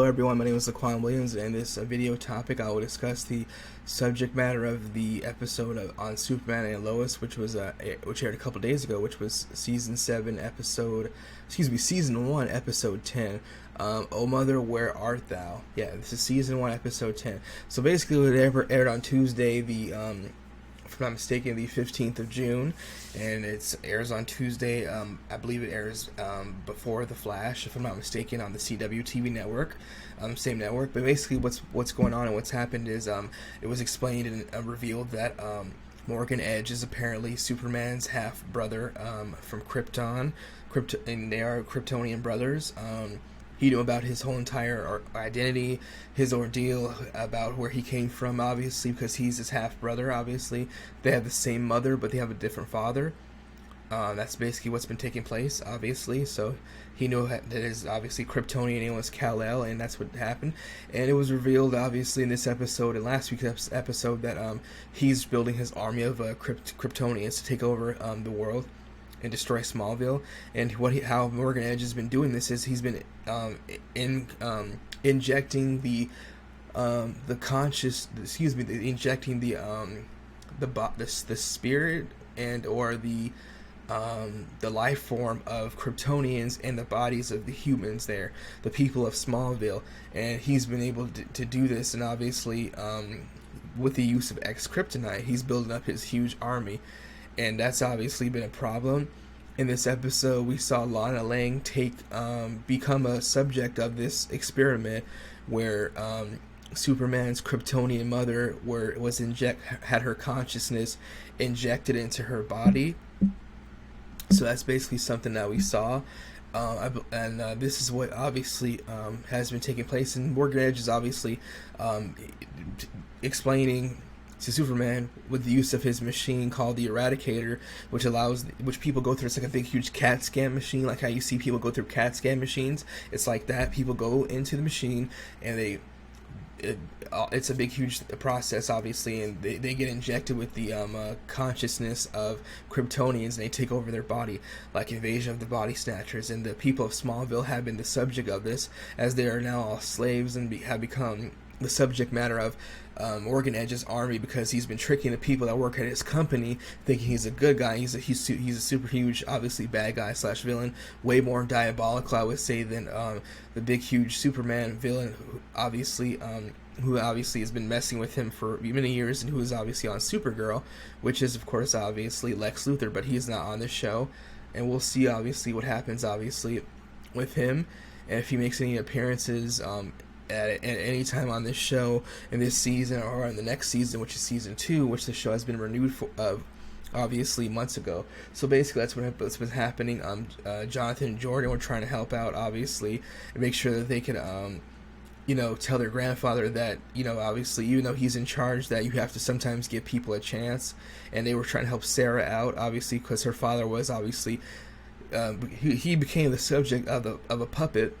Hello everyone, my name is Laquan Williams, and in this video topic I will discuss the subject matter of the episode on Superman and Lois, which aired a couple days ago, which was season 1, episode 10. Oh Mother, Where Art Thou? Yeah, this is season 1, episode 10. So basically, it aired on Tuesday, if I'm not mistaken, the 15th of June, and it airs on Tuesday. I believe it airs before The Flash, if I'm not mistaken, on the CW TV network, same network. But basically, what's going on and what's happened is it was explained and revealed that Morgan Edge is apparently Superman's half brother from Krypton, and they are Kryptonian brothers. He knew about his whole entire identity, his ordeal, about where he came from, obviously, because he's his half-brother, obviously. They have the same mother, but they have a different father. That's basically what's been taking place, obviously. So he knew that his, obviously, Kryptonian name was Kal-El, and that's what happened. And it was revealed, obviously, in this episode, and last week's episode, that he's building his army of Kryptonians to take over the world and destroy Smallville. And how Morgan Edge has been doing this is he's been injecting the spirit and or the life form of Kryptonians in the bodies of the humans there, the people of Smallville. And he's been able to do this, and obviously with the use of X-Kryptonite, he's building up his huge army. And that's obviously been a problem. In this episode, we saw Lana Lang become a subject of this experiment, where Superman's Kryptonian mother had her consciousness injected into her body. So that's basically something that we saw. This is what obviously has been taking place. And Morgan Edge is obviously explaining to Superman with the use of his machine called the Eradicator, which people go through. It's like a big huge CAT scan machine, like how you see people go through CAT scan machines. It's like that. People go into the machine, and it's a big huge process, obviously, and they get injected with the consciousness of Kryptonians, and they take over their body, like Invasion of the Body Snatchers. And the people of Smallville have been the subject of this, as they are now all slaves and have become the subject matter of Morgan Edge's army, because he's been tricking the people that work at his company, thinking he's a good guy. He's a super huge, obviously, bad guy / villain, way more diabolical, I would say, than the big huge Superman villain, who obviously has been messing with him for many years, and who is obviously on Supergirl, which is, of course, obviously Lex Luthor, but he's not on this show. And we'll see, obviously, what happens, obviously, with him, and if he makes any appearances at any time on this show in this season or in the next season, which is season 2, which the show has been renewed for obviously months ago. So basically that's what's happening. Jonathan and Jordan were trying to help out, obviously, and make sure that they could tell their grandfather that, obviously, even though he's in charge, that you have to sometimes give people a chance. And they were trying to help Sarah out, obviously, because her father was obviously he became the subject of a puppet,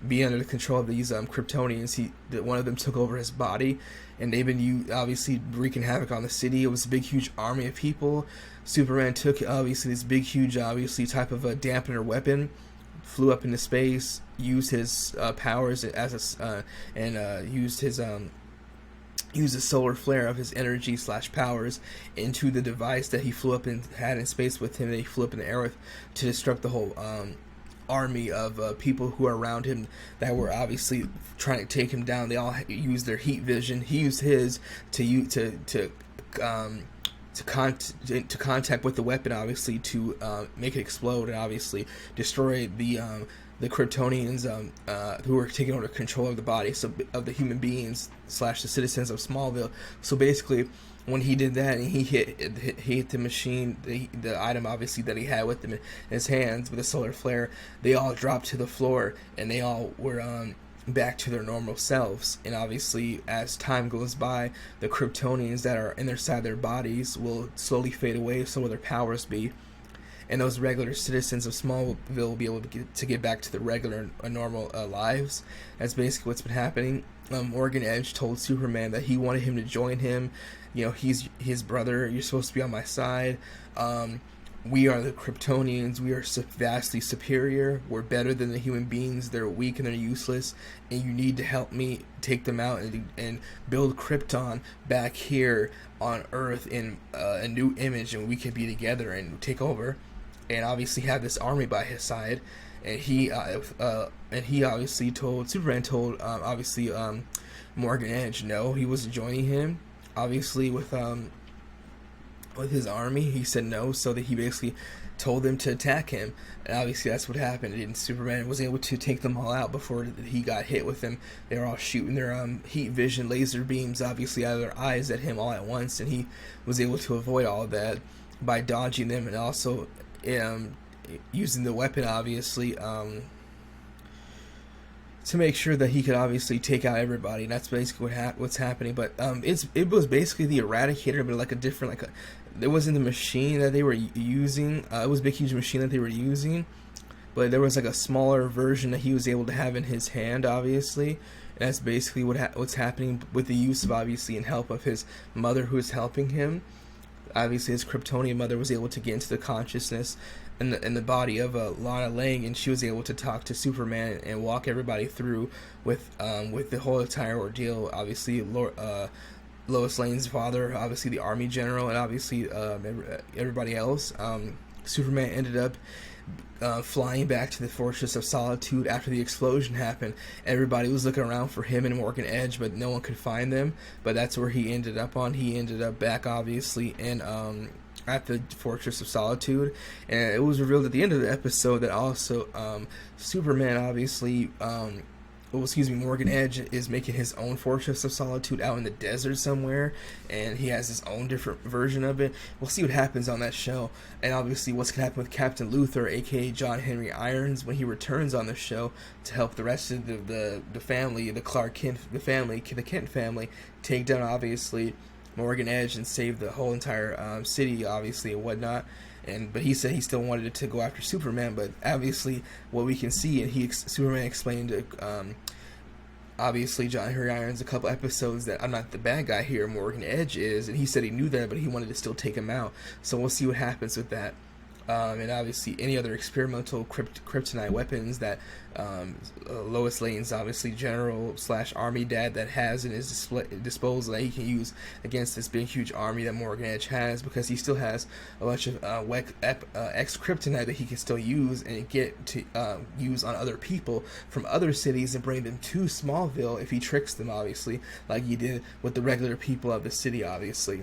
be under the control of these Kryptonians. One of them took over his body, and they've been obviously wreaking havoc on the city. It was a big huge army of people. Superman took obviously this big huge type of a dampener weapon, flew up into space, used his powers used the solar flare of his energy / powers into the device that he flew up and had in space with him, that he flew up in the air with, to destruct the whole army of people who are around him that were obviously trying to take him down. They all used their heat vision. He used his to contact with the weapon, obviously, to make it explode and obviously destroy the Kryptonians who were taking over control of the body, so of the human beings / the citizens of Smallville. So basically, when he did that and he hit the machine, the item obviously that he had with him in his hands with a solar flare, they all dropped to the floor, and they all were back to their normal selves. And obviously, as time goes by, the Kryptonians that are inside their bodies will slowly fade away, so will their powers be. And those regular citizens of Smallville will be able to get back to their regular, normal lives. That's basically what's been happening. Morgan Edge told Superman that he wanted him to join him. He's his brother. You're supposed to be on my side. we are the Kryptonians. We are vastly superior. We're better than the human beings. They're weak and they're useless. And you need to help me take them out and build Krypton back here on Earth in a new image, and we can be together and take over. And obviously have this army by his side. And he obviously told Superman told obviously Morgan Edge no, he wasn't joining him. Obviously with his army, he said no, so that he basically told them to attack him, and obviously that's what happened. And Superman was able to take them all out before he got hit with them. They were all shooting their heat vision laser beams, obviously out of their eyes, at him all at once, and he was able to avoid all of that by dodging them and also using the weapon, obviously, to make sure that he could obviously take out everybody. And that's basically what's happening. But it was basically the Eradicator, but like a different, it wasn't the machine that they were using. It was a big huge machine that they were using, but there was like a smaller version that he was able to have in his hand, obviously. And that's basically what's happening with the use of, obviously, and help of his mother, who is helping him. Obviously, his Kryptonian mother was able to get into the consciousness and the body of Lana Lang, and she was able to talk to Superman and walk everybody through with the whole entire ordeal. Obviously, Lois Lane's father, obviously the army general, and obviously everybody else. Superman ended up flying back to the Fortress of Solitude after the explosion happened. Everybody was looking around for him and Morgan Edge, but no one could find them. But that's where he ended up on. He ended up back, obviously, in at the Fortress of Solitude. And it was revealed at the end of the episode that also Superman, obviously, Morgan Edge is making his own Fortress of Solitude out in the desert somewhere, and he has his own different version of it. We'll see what happens on that show, and obviously what's going to happen with Captain Luthor, aka John Henry Irons, when he returns on the show to help the rest of the family, the Clark Kent, the Kent family, take down, obviously, Morgan Edge and save the whole entire city, obviously, and whatnot. But he said he still wanted it to go after Superman. But obviously, what we can see, and Superman explained to obviously John Henry Irons a couple episodes that I'm not the bad guy here, Morgan Edge is, and he said he knew that, but he wanted to still take him out. So we'll see what happens with that. And obviously any other experimental kryptonite weapons that Lois Lane's obviously general / army dad that has in his disposal that he can use against this big huge army that Morgan Edge has, because he still has a bunch of kryptonite that he can still use and get to use on other people from other cities and bring them to Smallville if he tricks them, obviously, like he did with the regular people of the city, obviously.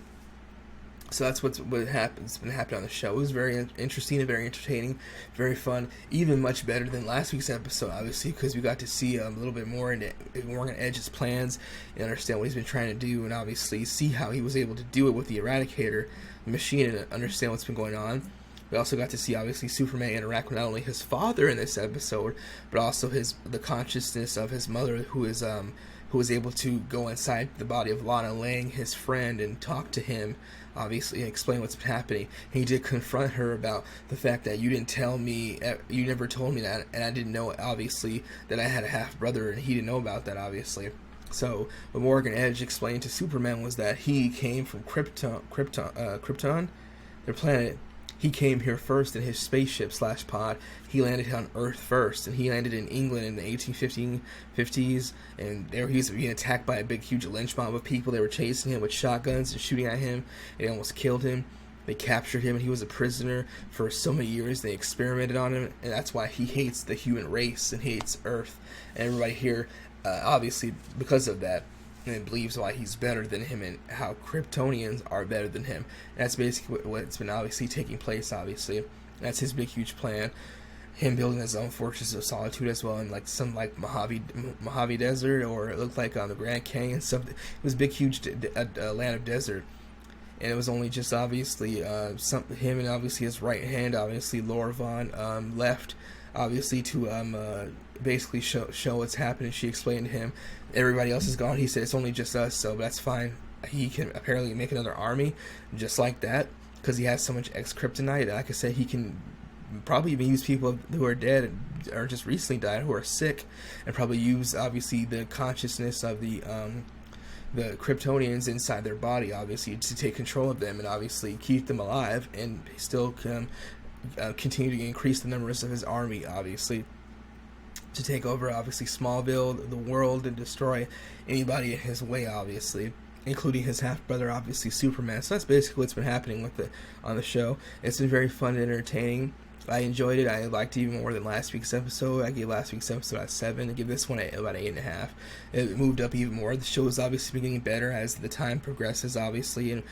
So that's what happens. Been happening on the show. It was very interesting and very entertaining, very fun, even much better than last week's episode, obviously, because we got to see a little bit more into Morgan Edge's plans and understand what he's been trying to do, and obviously see how he was able to do it with the Eradicator machine and understand what's been going on. We also got to see, obviously, Superman interact with not only his father in this episode, but also the consciousness of his mother, who was able to go inside the body of Lana Lang, his friend, and talk to him, obviously, and explain what's happening. He did confront her about the fact that you didn't tell me, you never told me that, and I didn't know, obviously, that I had a half-brother, and he didn't know about that, obviously. So, what Morgan Edge explained to Superman was that he came from Krypton, their planet. He came here first in his spaceship / pod. He landed on Earth first, and he landed in England in the 1850s, and there he was being attacked by a big, huge lynch mob of people. They were chasing him with shotguns and shooting at him. They almost killed him. They captured him, and he was a prisoner for so many years. They experimented on him, and that's why he hates the human race and hates Earth. And everybody here, obviously, because of that, and believes why he's better than him and how Kryptonians are better than him. And that's basically what's been obviously taking place, obviously. That's his big, huge plan. Him building his own Fortress of Solitude as well, in some Mojave Desert, or it looked like on the Grand Canyon. Something. It was a big, huge land of desert. And it was only just obviously him and obviously his right hand, obviously Laura Vaughn, left, obviously to basically show what's happening. She explained to him, everybody else is gone. He said it's only just us, so that's fine. He can apparently make another army just like that, because he has so much kryptonite. Like I said, he can probably even use people who are dead or just recently died, who are sick, and probably use obviously the consciousness of the the Kryptonians inside their body, obviously, to take control of them and obviously keep them alive, and still continue to increase the numbers of his army, obviously, to take over, obviously, Smallville, the world, and destroy anybody in his way, obviously, including his half-brother, obviously, Superman. So that's basically what's been happening on the show. It's been very fun and entertaining. I enjoyed it. I liked it even more than last week's episode. I gave last week's episode a 7. I give this one about 8.5. It moved up even more. The show is obviously getting better as the time progresses, obviously, and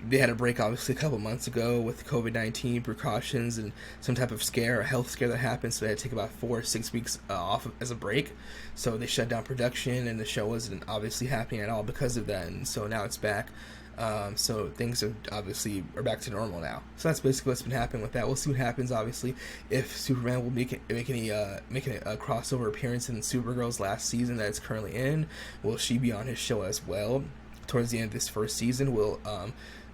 they had a break, obviously, a couple months ago with COVID-19 precautions and some type of scare, a health scare that happened, so they had to take about 4 or 6 weeks off as a break. So they shut down production, and the show wasn't obviously happening at all because of that, and so now it's back. So things are back to normal now. So that's basically what's been happening with that. We'll see what happens, obviously, if Superman will make a crossover appearance in Supergirl's last season that it's currently in. Will she be on his show as well? Towards the end of this first season, will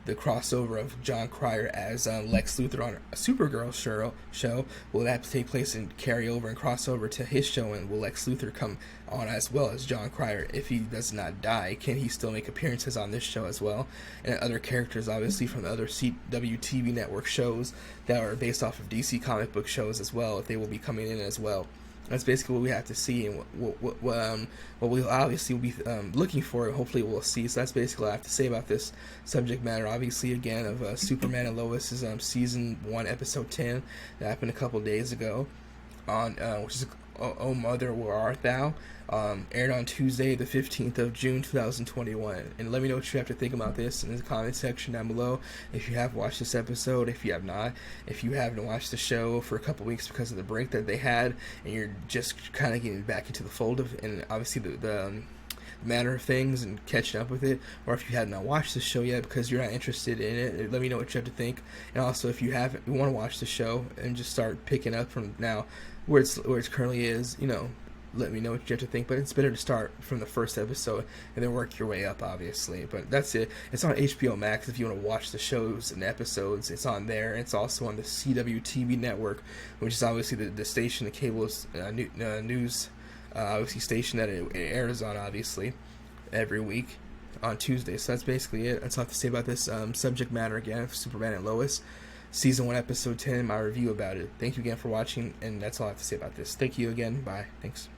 the crossover of John Cryer as Lex Luthor on a Supergirl show, will that take place and carry over and cross over to his show, and will Lex Luthor come on as well as John Cryer? If he does not die, can he still make appearances on this show as well? And other characters, obviously, from the other CW TV network shows that are based off of DC comic book shows as well, if they will be coming in as well. That's basically what we have to see, and what we'll obviously be looking for, and hopefully we'll see. So that's basically what I have to say about this subject matter, obviously, again, of Superman and Lois' Season 1, Episode 10, that happened a couple days ago, on which is Oh Mother, Where Art Thou? Aired on Tuesday, the 15th of June, 2021. And let me know what you have to think about this in the comment section down below. If you have watched this episode, if you have not, if you haven't watched the show for a couple weeks because of the break that they had, and you're just kind of getting back into the fold of, and obviously the matter of things and catching up with it, or if you have not watched the show yet because you're not interested in it, let me know what you have to think. And also, if you want to watch the show and just start picking up from now where it currently is, let me know what you have to think. But it's better to start from the first episode and then work your way up, obviously. But that's it. It's on HBO Max if you want to watch the shows and episodes. It's on there. It's also on the CW TV network, which is obviously the station, the cable news obviously station that it airs on, obviously, every week on Tuesday. So that's basically it. That's all I have to say about this subject matter again of Superman and Lois, Season 1, Episode 10, my review about it. Thank you again for watching, and that's all I have to say about this. Thank you again. Bye. Thanks.